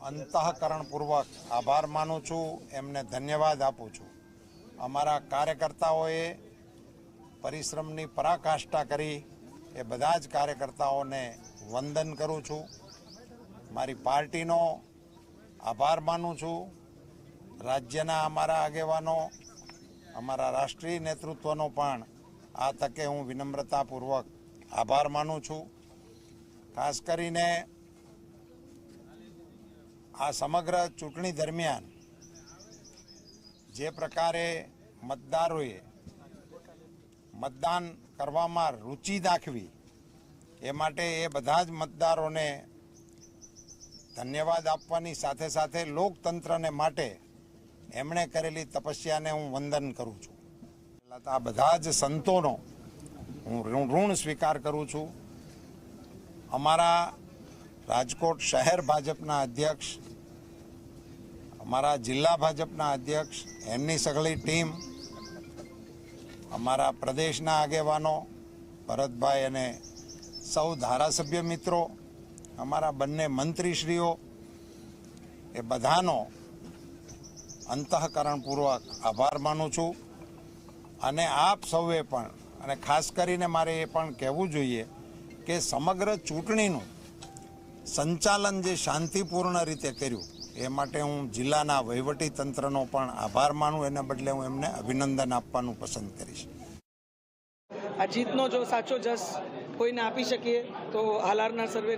અંતઃકરણપૂર્વક આભાર માનું છું, એમને ધન્યવાદ આપું છું। અમારા કાર્યકર્તાઓએ પરિશ્રમની પરાકાષ્ઠા કરી, એ બધા જ કાર્યકર્તાઓને વંદન કરું છું। મારી પાર્ટીનો આભાર માનું છું। રાજ્યના અમારા આગેવાનો, અમારા રાષ્ટ્રીય નેતૃત્વનો પણ આ તકે હું વિનમ્રતાપૂર્વક આભાર માનું છું। ખાસ કરીને આ સમગ્ર ચૂંટણી દરમિયાન જે પ્રકારે મતદારોએ મતદાન કરવામાં રુચિ દાખવી, એ માટે એ બધા જ મતદારોને ધન્યવાદ આપવાની સાથે સાથે લોકતંત્રને માટે એમણે કરેલી તપસ્યાને હું વંદન કરું છું। આ બધા જ સંતોનો હું ઋણ સ્વીકાર કરું છું। અમારા રાજકોટ શહેર ભાજપના અધ્યક્ષ, અમારા જિલ્લા ભાજપના અધ્યક્ષ, એમની સઘળી ટીમ, અમારા પ્રદેશના આગેવાનો ભરતભાઈ અને સૌ ધારાસભ્ય મિત્રો, અમારા બંને મંત્રીશ્રીઓ, એ બધાનો અંતઃકરણપૂર્વક આભાર માનું છું। અને આપ સૌએ પણ, અને ખાસ કરીને મારે એ પણ કહેવું જોઈએ કે સમગ્ર ચૂંટણીનું સંચાલન જે શાંતિપૂર્ણ રીતે કર્યું, એ માટે હું જિલ્લાના વહીવટી તંત્રનો પણ આભાર માનું, એના બદલે હું એમને અભિનંદન આપવાનું પસંદ કરીશ। આ જીતનો જો સાચો જસ કોઈને આપી શકીએ તો હાલારના સર્વે